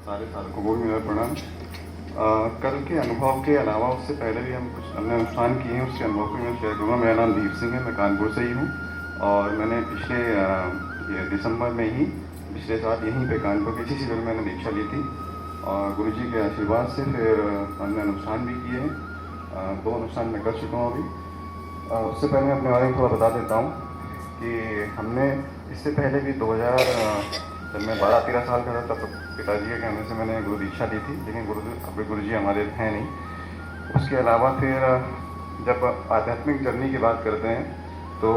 सारे साधकों को भी मेरा प्रणाम। कल के अनुभव के अलावा उससे पहले भी हम कुछ अन्य अनुष्ठान किए हैं, उसके अनुभव को मैं शेयर करूँगा। मेरा नाम दीप सिंह है, मैं कानपुर से ही हूँ और मैंने पिछले ये दिसंबर में ही पिछले साल यहीं पे कानपुर के इसी शिविर में मैंने दीक्षा ली थी और गुरु जी के आशीर्वाद से फिर अन्य अनुष्ठान भी किए हैं। 2 अनुष्ठान मैं कर चुका हूँ अभी। उससे पहले मैं अपने बारे में थोड़ा बता देता हूँ कि हमने इससे पहले भी 2000 जब मैं 12-13 साल का था तब पिताजी के कहने से मैंने गुरु दीक्षा ली थी, लेकिन अभी गुरु जी हमारे हैं नहीं। उसके अलावा फिर जब आध्यात्मिक जर्नी की बात करते हैं तो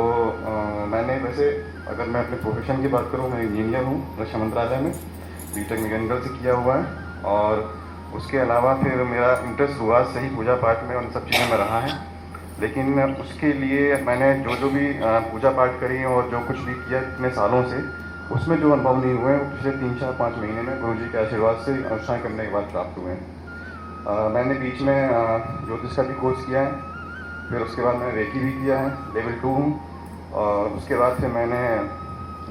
मैंने वैसे अगर मैं अपने प्रोफेशन की बात करूँ, मैं इंजीनियर हूँ रक्षा मंत्रालय में, बीटेक मैकेनिकल से किया हुआ है। और उसके अलावा फिर मेरा इंटरेस्ट हुआ सही पूजा पाठ में, उन सब चीज़ों में रहा है। लेकिन उसके लिए मैंने जो भी पूजा पाठ करी और जो कुछ भी किया इतने सालों से, उसमें जो अनुभव नहीं हुए वो पिछले 3-4-5 महीने में गुरु जी के आशीर्वाद से अनुष्ठान करने के बाद प्राप्त हुए हैं। मैंने बीच में ज्योतिष का भी कोर्स किया है, फिर उसके बाद मैंने रेकी भी किया है, लेवल 2 हूँ। और उसके बाद फिर मैंने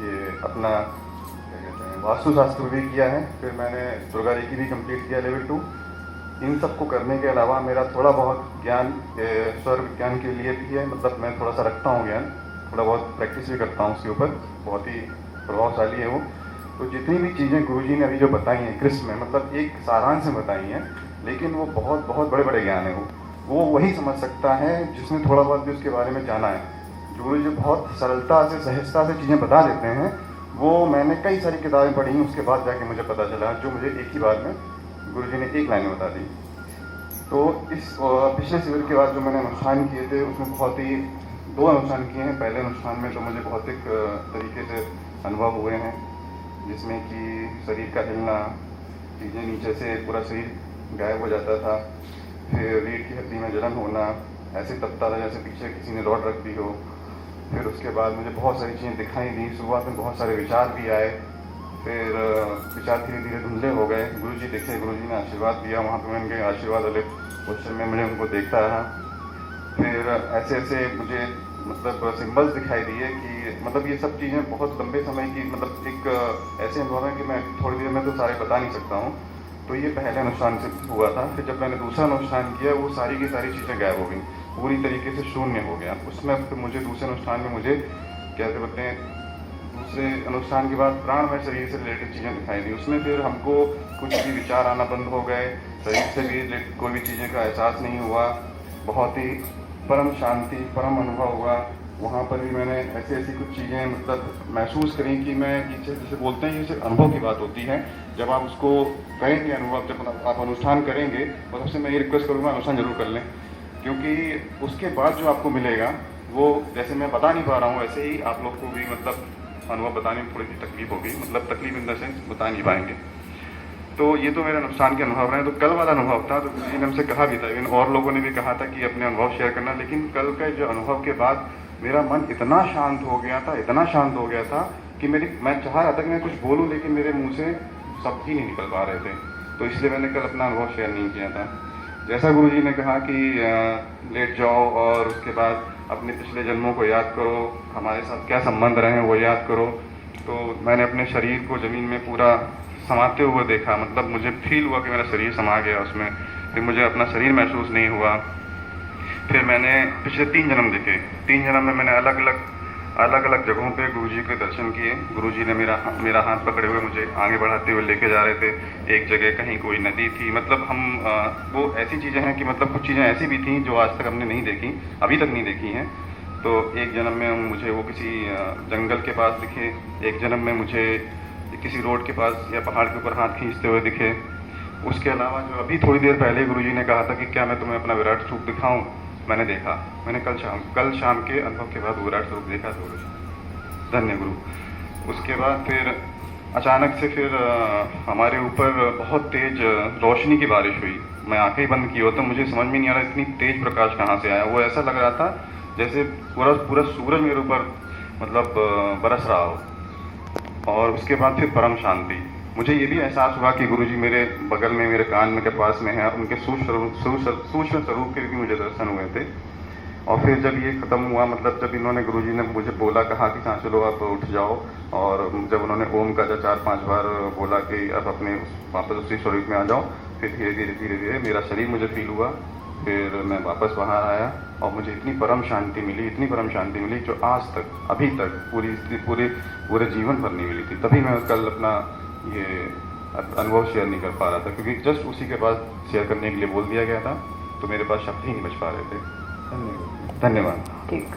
ये अपना क्या कहते हैं वास्तुशास्त्र भी किया है, फिर मैंने दुर्गा रेकी भी कंप्लीट किया लेवल 2। इन सब को करने के अलावा मेरा थोड़ा बहुत ज्ञान स्वर विज्ञान के लिए भी है, मतलब मैं थोड़ा सा रखता हूँ ज्ञान, थोड़ा बहुत प्रैक्टिस भी करता हूँ उसके ऊपर, बहुत ही प्रभावशाली है वो। तो जितनी भी चीज़ें गुरुजी ने अभी जो बताई हैं कृष्ण में, मतलब एक सारांश में बताई हैं, लेकिन वो बहुत बहुत बड़े बड़े ज्ञान है। वो वही समझ सकता है जिसने थोड़ा बहुत भी उसके बारे में जाना है। गुरु जी बहुत सरलता से सहजता से चीज़ें बता देते हैं। वो मैंने कई सारी किताबें पढ़ी, उसके बाद जाके मुझे पता चला, जो मुझे एक ही बार में गुरु जी ने एक लाइन में बता दी। तो इस पिछले शिविर के बाद जो मैंने अनुष्ठान किए थे उसमें बहुत ही 2 अनुष्ठान किए हैं। पहले अनुष्ठान में तो मुझे भौतिक तरीके से अनुभव हुए हैं, जिसमें कि शरीर का हिलना, चीज़ें नीचे से पूरा शरीर गायब हो जाता था, फिर रीढ़ की हड्डी में जलन होना, ऐसे तपता था जैसे पीछे किसी ने रॉड रख दी हो। फिर उसके बाद मुझे बहुत सारी चीज़ें दिखाई दी, शुरुआत में बहुत सारे विचार भी आए, फिर विचार धीरे धीरे धुंधले हो गए। गुरु जी दिखे, गुरु जी ने आशीर्वाद दिया, वहाँ पर मैं उनके आशीर्वाद वाले क्वेश्चन में मुझे उनको देखता रहा। फिर ऐसे ऐसे मुझे मतलब सिंबल्स दिखाई दिए कि मतलब ये सब चीज़ें बहुत लंबे समय की, मतलब एक ऐसे अनुभव है कि मैं थोड़ी देर में तो सारे बता नहीं सकता हूँ। तो ये पहले अनुष्ठान से हुआ था। फिर जब मैंने दूसरा अनुष्ठान किया, वो सारी की सारी चीज़ें गायब हो गई, पूरी तरीके से शून्य हो गया। उसमें फिर मुझे दूसरे अनुष्ठान में मुझे क्या कहते हैं, दूसरे अनुष्ठान के बाद प्राणमय शरीर से रिलेटेड चीज़ें दिखाई दी। उसमें फिर हमको कुछ भी विचार आना बंद हो गए, शरीर से भी कोई भी चीज़ें का एहसास नहीं हुआ, बहुत ही परम शांति, परम अनुभव हुआ। वहाँ पर भी मैंने ऐसी ऐसी कुछ चीज़ें मतलब महसूस करी कि मैं जिसे बोलते हैं, ये सिर्फ अनुभव की बात होती है। जब आप उसको करेंगे अनुभव, जब आप अनुष्ठान करेंगे, तो सबसे मैं ये रिक्वेस्ट करूँगा अनुष्ठान जरूर कर लें, क्योंकि उसके बाद जो आपको मिलेगा वो जैसे मैं बता नहीं पा रहा हूँ, वैसे ही आप लोग को भी मतलब अनुभव बताने में थोड़ी सी तकलीफ होगी, मतलब तकलीफ इन द सेंस बता नहीं पाएंगे। तो ये तो मेरे नुकसान के अनुभव रहे। तो कल वाला अनुभव था, तो किसी ने हमसे कहा भी था, लेकिन और लोगों ने भी कहा था कि अपने अनुभव शेयर करना। लेकिन कल का जो अनुभव के बाद मेरा मन इतना शांत हो गया था, इतना शांत हो गया था कि मैं चाह रहा था कि मैं कुछ बोलूँ, लेकिन मेरे मुंह से शब्द ही नहीं निकल पा रहे थे। तो इसलिए मैंने कल अपना अनुभव शेयर नहीं किया था। जैसा गुरु जी ने कहा कि लेट जाओ और उसके बाद अपने पिछले जन्मों को याद करो, हमारे साथ क्या संबंध रहे हैं वो याद करो। तो मैंने अपने शरीर को ज़मीन में पूरा समाते हुए देखा, मतलब मुझे फील हुआ कि मेरा शरीर समा गया उसमें। फिर मुझे अपना शरीर महसूस नहीं हुआ। फिर मैंने पिछले 3 जन्म देखे। 3 जन्म में मैंने अलग अलग जगहों पे गुरुजी के दर्शन किए। गुरुजी ने मेरा हाथ पकड़े हुए मुझे आगे बढ़ाते हुए लेके जा रहे थे। एक जगह कहीं कोई नदी थी, मतलब हम वो ऐसी चीज़ें हैं कि मतलब कुछ चीज़ें ऐसी भी थी जो आज तक हमने नहीं देखी, अभी तक नहीं देखी हैं। तो एक जन्म में मुझे वो किसी जंगल के पास दिखे, एक जन्म में मुझे किसी रोड के पास या पहाड़ के ऊपर हाथ खींचते हुए दिखे। उसके अलावा जो अभी थोड़ी देर पहले गुरुजी ने कहा था कि क्या मैं तुम्हें अपना विराट स्वरूप दिखाऊं, मैंने देखा। मैंने कल शाम के अनुभव के बाद विराट स्वरूप देखा था गुरु। धन्य गुरु। उसके बाद फिर अचानक से फिर हमारे ऊपर बहुत तेज रोशनी की बारिश हुई। मैं आंखें बंद की हो तो मुझे समझ में नहीं आ रहा इतनी तेज प्रकाश कहाँ से आया। वो ऐसा लग रहा था जैसे पूरा सूरज मेरे ऊपर मतलब बरस रहा हो। और उसके बाद फिर परम शांति। मुझे ये भी एहसास हुआ कि गुरुजी मेरे बगल में, मेरे कान में के पास में है। उनके सूक्ष्म स्वरूप के भी मुझे दर्शन हुए थे। और फिर जब ये ख़त्म हुआ, मतलब जब इन्होंने गुरुजी ने मुझे बोला, कहा कि हाँ चलो आप उठ जाओ, और जब उन्होंने ओम का 4-5 बार बोला कि अब अपने वापस उसी स्वरूप में आ जाओ, फिर धीरे धीरे मेरा शरीर मुझे फील हुआ। फिर मैं वापस बाहर आया और मुझे इतनी परम शांति मिली, इतनी परम शांति मिली जो आज तक, अभी तक पूरे जीवन भर नहीं मिली थी। तभी मैं कल अपना ये अनुभव शेयर नहीं कर पा रहा था, क्योंकि जस्ट उसी के बाद शेयर करने के लिए बोल दिया गया था, तो मेरे पास शब्द ही नहीं बच पा रहे थे। धन्यवाद। ठीक।